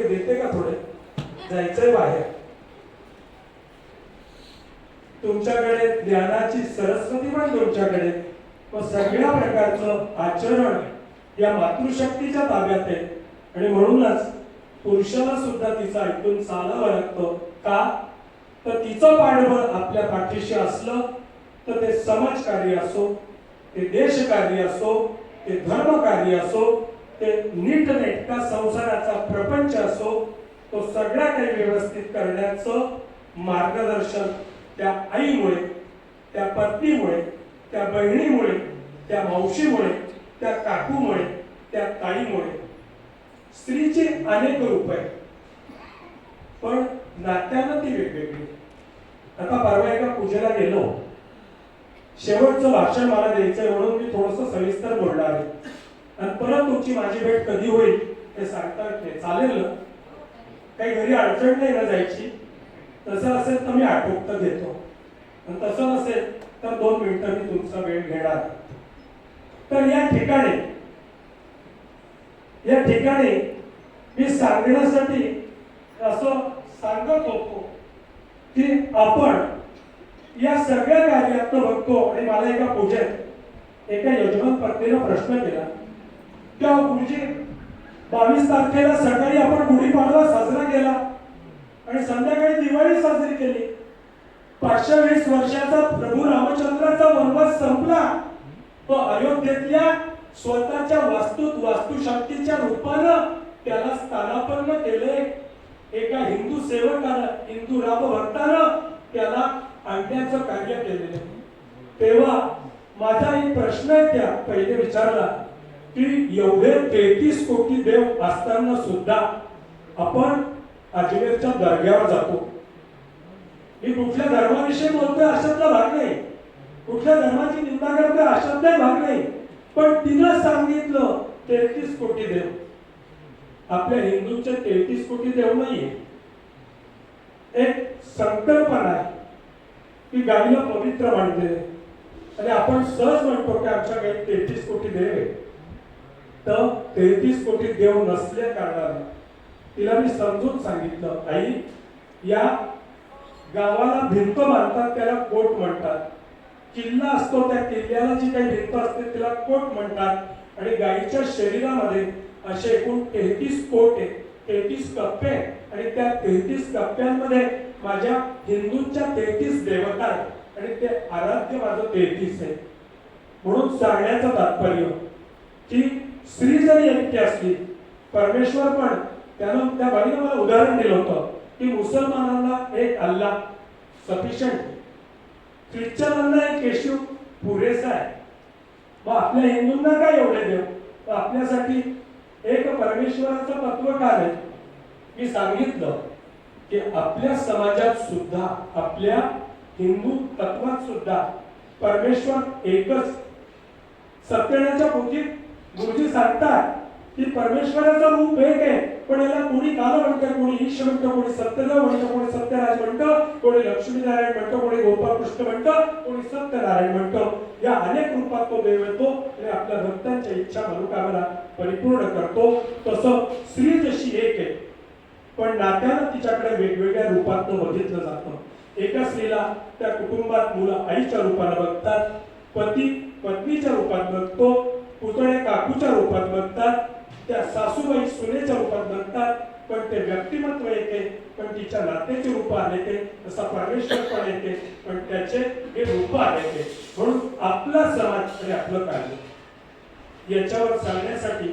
वेळ देते का थोडे? जायचंय बाहेर. तुमच्याकडे ज्ञानाची सरस्वती पण तुमच्याकडे, पण सगळ्या प्रकारचं आचरण या मातृशक्तीच्या ताब्यात आहे. आणि म्हणूनच पुरुषाला सुद्धा तिचं ऐकून चालावं लागतं. का तर तिचं पाठबळ आपल्या पाठीशी असलं तर ते समाजकार्य असो, ते देशकार्य असो, ते धर्मकार्य असो, ते नीटनेटका संसाराचा प्रपंच असो, तो सगळा काही व्यवस्थित करण्याचं मार्गदर्शन त्या आईमुळे, त्या पत्नीमुळे, त्या बहिणीमुळे, त्या मावशीमुळे, त्या काकूमुळे, त्या ताईमुळे. स्त्रीचे अनेक रूप आहेत, पण नात्यानं ती वेगवेगळी. आता परवा एका पूजेला गेलो, शेवटचं भाषण मला द्यायचंय म्हणून मी थोडंसं सविस्तर बोलणार आहे. आणि परत तुमची माझी भेट कधी होईल हे सांगता येत नाही. चालेल ना? काही घरी अडचण नाही ना जायची? तसं असेल तर मी आटोपत घेतो, आणि तसं नसेल तर 2 मिनिटं मी तुमचा वेळ घेणार. तर या ठिकाणी मी सांगण्यासाठी असं सांगत होतो की आपण या सगळ्या कार्यात बघतो. आणि मला एका पूजेत एका यजमान पत्नीनं प्रश्न केला की गुरुजी 22 तारखेला सकाळी आपण गुढीपाडवा साजरा केला आणि संध्याकाळी दिवाळी साजरी केली. 520 वर्षाचा प्रभू रामचंद्राचा वनवास संपला. तो अयोध्येतल्या स्वतःच्या वास्तुशांतीच्या रूपानं त्याला स्थानापन्न केले. एका हिंदू सेवकानं, हिंदू रामभक्तानं त्याला आणण्याचं कार्य केलेलं. तेव्हा माझा एक प्रश्न आहे त्या पहिले विचारला की एवढे 33 कोटी देव असताना सुद्धा आपण अजमेरच्या दर्ग्यावर जातो. मी कुठल्या धर्माविषयी बोलतोय अशातला भाग नाही, कुठल्या धर्माची निंदा करतोय अशातलाही भाग नाही, पण तिनं सांगितलं 33 कोटी देव. आपल्या हिंदूंचे 33 कोटी देव नाहीये. एक संकल्पना आहे की गाईला पवित्र मानते आणि आपण सहज म्हणतो की आमच्या गाईत 33 कोटी देव आहे. तर 33 कोटी देव नसल्या कारणाने तिला मी समजून सांगितलं, आई या गावाला भिंत बांधतात त्याला कोट म्हणतात, किल्ला असतो त्या किल्ल्याला जी काही भिंत असते तिला कोट म्हणतात. आणि गाईच्या शरीरामध्ये असे एकूण 33 कोट आहे, 33 कप्पे, आणि त्या 33 कप्प्यांमध्ये माझ्या हिंदूंच्या 33 देवता आहेत आणि ते आराध्य माझं 33 आहे. म्हणून सांगण्याचं तात्पर्य की स्त्री जरी एकटी असली, परमेश्वर पण त्यानं त्या बाईनं मला उदाहरण दिलं होतं की मुसलमानांना एक अल्लाह सफिशियंट, ख्रिश्चनांना एक येशू पुरेसा आहे. मग आपल्या हिंदूंना काय एवढे देव? आपल्यासाठी एक परमेश्वराचं तत्व काय आहे? मी सांगितलं की आपल्या समाजात सुद्धा, आपल्या हिंदू तत्वात सुद्धा परमेश्वर एकच. सत्यनाच्या पोथीत गुरुजी सांगतात की परमेश्वराचं रूप एक आहे, पण याला कोणी काल म्हणतं, कोणी ईश म्हणतं, कोणी सत्यदेव म्हणतं, कोणी सत्यराज म्हणतं, कोणी लक्ष्मीनारायण म्हणतं, कोणी गोपाळकृष्ण म्हणतं, कोणी सत्यनारायण म्हणतं. या अनेक रूपात तो देव येतो आणि आपल्या भक्तांच्या इच्छा मनोकामना परिपूर्ण करतो. तसं स्त्री जशी एक आहे, पण नात्यानं तिच्याकडे वेगवेगळ्या रूपात बघितलं जातं. एका स्त्रीला त्या कुटुंबात मुलं आईच्या रूपानं बघतात, पती पत्नीच्या रूपात बघतो, पुतळे काकूच्या रूपात बघतात, त्या सासूबाई सुनेच्या रूपात बघतात. पण ते व्यक्तिमत्व येते, पण तिच्या नात्याचे रूप आले. तसा परमेश्वर पण येते, पण त्याचे हे रूप आले. म्हणून आपला समाज आणि आपलं कार्य याच्यावर सांगण्यासाठी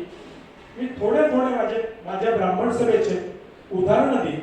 मी थोडे माझ्या ब्राह्मण सभेचे उदाहरण देईन.